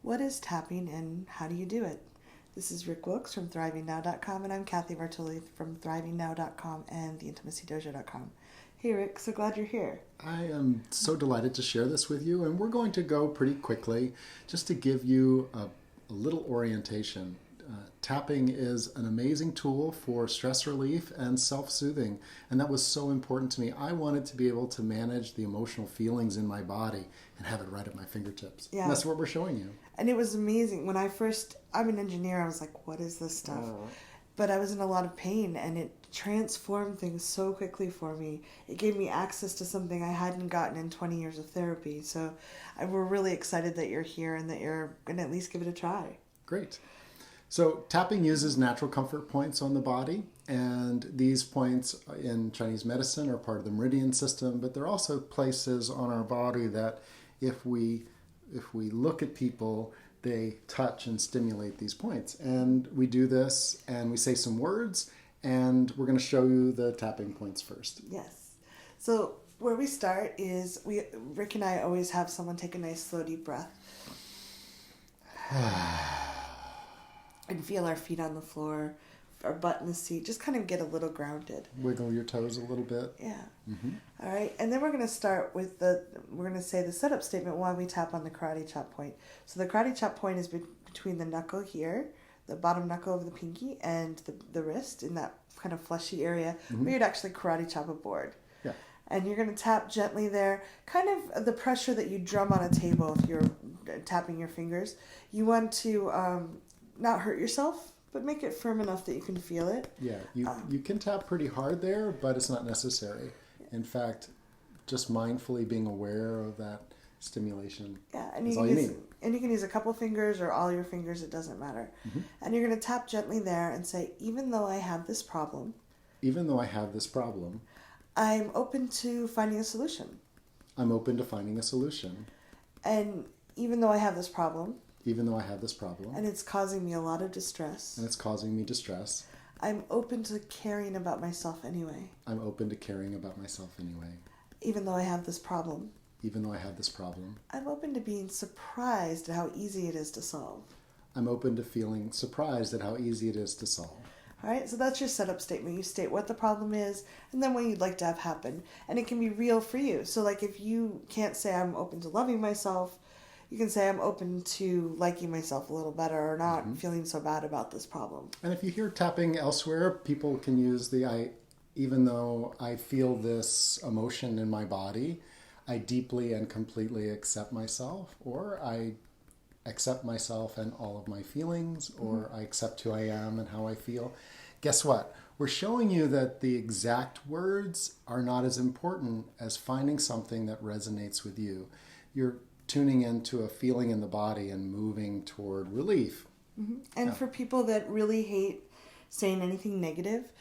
What is tapping and how do you do it? This is Rick Wilkes from ThrivingNow.com, and I'm Kathy Bartoli from ThrivingNow.com and TheIntimacyDojo.com. Hey Rick, so glad you're here. I am so delighted to share this with you, and we're going to go pretty quickly just to give you a little orientation. Tapping is an amazing tool for stress relief and self-soothing, and that was so important to me. I wanted to be able to manage the emotional feelings in my body and have it right at my fingertips. Yeah. And that's what we're showing you. And it was amazing. When I'm an engineer, I was like, what is this stuff? But I was in a lot of pain, and it transformed things so quickly for me. It gave me access to something I hadn't gotten in 20 years of therapy. So we're really excited that you're here and that you're going to at least give it a try. Great. So tapping uses natural comfort points on the body, and these points in Chinese medicine are part of the meridian system, but they're also places on our body that if we look at people, they touch and stimulate these points. And we do this and we say some words, and we're going to show you the tapping points first. Yes. So where we start is Rick and I always have someone take a nice slow deep breath. And feel our feet on the floor, our butt in the seat, just kind of get a little grounded. Wiggle your toes a little bit. Yeah. Mm-hmm. All right. And then we're going to start with we're going to say the setup statement while we tap on the karate chop point. So the karate chop point is between the knuckle here, the bottom knuckle of the pinky, and the wrist in that kind of fleshy area where you'd actually karate chop a board. Yeah. And you're going to tap gently there, kind of the pressure that you drum on a table if you're tapping your fingers. You want to not hurt yourself, but make it firm enough that you can feel it. Yeah, you can tap pretty hard there, but it's not necessary. In fact, just mindfully being aware of that stimulation is all you need. And you can use a couple fingers or all your fingers, it doesn't matter. Mm-hmm. And you're going to tap gently there and say, even though I have this problem, I'm open to finding a solution. I'm open to finding a solution. And even though I have this problem, and it's causing me a lot of distress, I'm open to caring about myself anyway. Even though I have this problem, I'm open to being surprised at how easy it is to solve. All right, so that's your setup statement. You state what the problem is and then what you'd like to have happen. And it can be real for you. So like if you can't say I'm open to loving myself, you can say I'm open to liking myself a little better or not feeling so bad about this problem. And if you hear tapping elsewhere, people can use even though I feel this emotion in my body, I deeply and completely accept myself, or I accept myself and all of my feelings, or I accept who I am and how I feel. Guess what? We're showing you that the exact words are not as important as finding something that resonates with you. You're tuning into a feeling in the body and moving toward relief. Mm-hmm. And for people that really hate saying anything negative,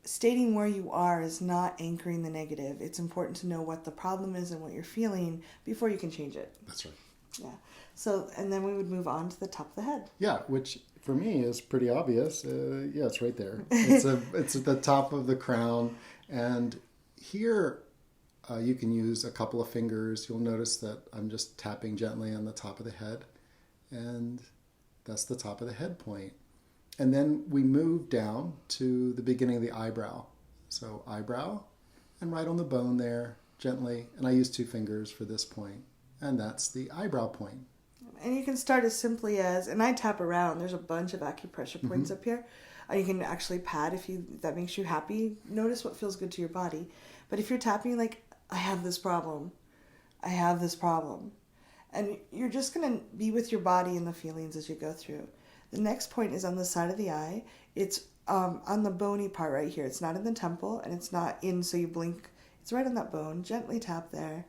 stating where you are is not anchoring the negative. It's important to know what the problem is and what you're feeling before you can change it. That's right. Yeah. So, and then we would move on to the top of the head. Yeah, which for me is pretty obvious. Yeah, it's right there. It's at the top of the crown. And here you can use a couple of fingers. You'll notice that I'm just tapping gently on the top of the head. And that's the top of the head point. And then we move down to the beginning of the eyebrow. So eyebrow, and right on the bone there, gently. And I use 2 fingers for this point. And that's the eyebrow point. And you can start as simply as, and I tap around, there's a bunch of acupressure points up here. You can actually pat if that makes you happy. Notice what feels good to your body. But if you're tapping like, I have this problem. And you're just going to be with your body and the feelings as you go through. The next point is on the side of the eye. It's on the bony part right here. It's not in the temple, and it's not in so you blink. It's right on that bone. Gently tap there.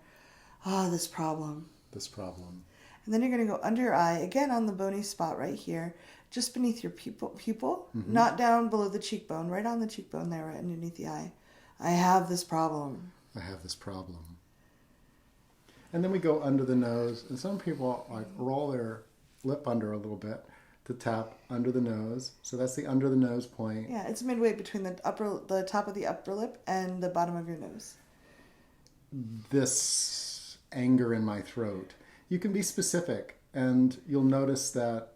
This problem. And then you're going to go under your eye, again on the bony spot right here, just beneath your pupil, not down below the cheekbone, right on the cheekbone there, right underneath the eye. I have this problem. And then we go under the nose, and some people roll their lip under a little bit to tap under the nose. So that's the under the nose point. Yeah, it's midway between the top of the upper lip and the bottom of your nose. This anger in my throat. You can be specific. And you'll notice that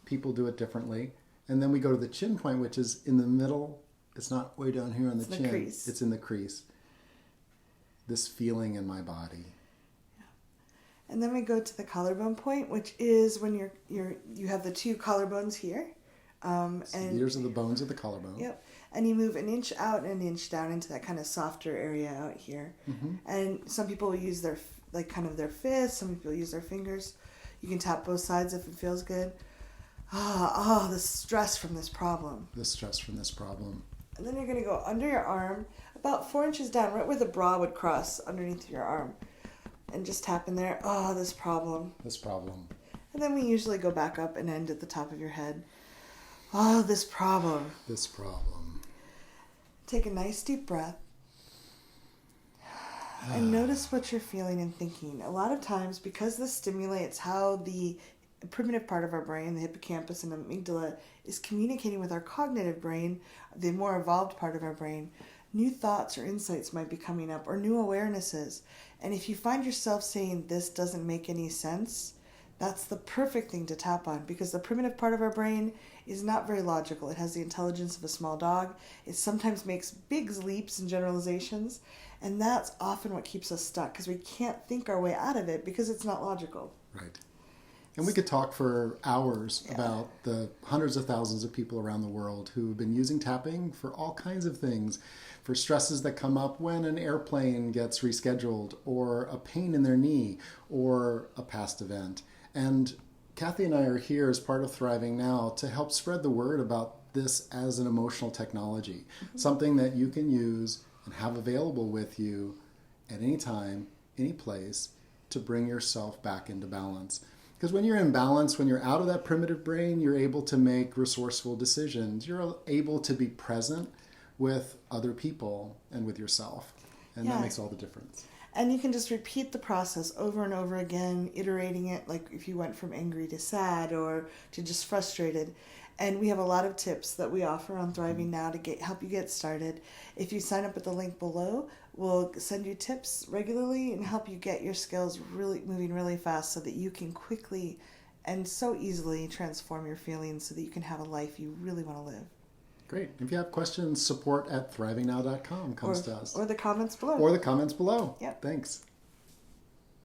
people do it differently. And then we go to the chin point, which is in the middle. It's not way down here on the chin. The crease. It's in the crease. This feeling in my body. Yeah. And then we go to the collarbone point, which is when you have the two collarbones here. So these are the bones of the collarbone. Yep. And you move an inch out and an inch down into that kind of softer area out here. Mm-hmm. And some people will use their fists. Some people use their fingers. You can tap both sides if it feels good. The stress from this problem. The stress from this problem. And then you're going to go under your arm, about 4 inches down, right where the bra would cross underneath your arm. And just tap in there. This problem. This problem. And then we usually go back up and end at the top of your head. This problem. This problem. Take a nice deep breath. And notice what you're feeling and thinking. A lot of times, because this stimulates how the primitive part of our brain, the hippocampus and amygdala, is communicating with our cognitive brain, the more evolved part of our brain, new thoughts or insights might be coming up, or new awarenesses. And if you find yourself saying, this doesn't make any sense, that's the perfect thing to tap on, because the primitive part of our brain is not very logical. It has the intelligence of a small dog. It sometimes makes big leaps and generalizations, and that's often what keeps us stuck, because we can't think our way out of it because it's not logical. Right. And we could talk for hours about the hundreds of thousands of people around the world who have been using tapping for all kinds of things, for stresses that come up when an airplane gets rescheduled, or a pain in their knee, or a past event. And Kathy and I are here as part of Thriving Now to help spread the word about this as an emotional technology, something that you can use and have available with you at any time, any place, to bring yourself back into balance. Because when you're in balance, when you're out of that primitive brain, you're able to make resourceful decisions. You're able to be present with other people and with yourself. And that makes all the difference. And you can just repeat the process over and over again, iterating it, like if you went from angry to sad or to just frustrated. And we have a lot of tips that we offer on Thriving Now to help you get started. If you sign up at the link below, we'll send you tips regularly and help you get your skills really moving really fast so that you can quickly and so easily transform your feelings so that you can have a life you really want to live. Great. If you have questions, support@thrivingnow.com comes to us. Or the comments below. Or the comments below. Yep. Thanks.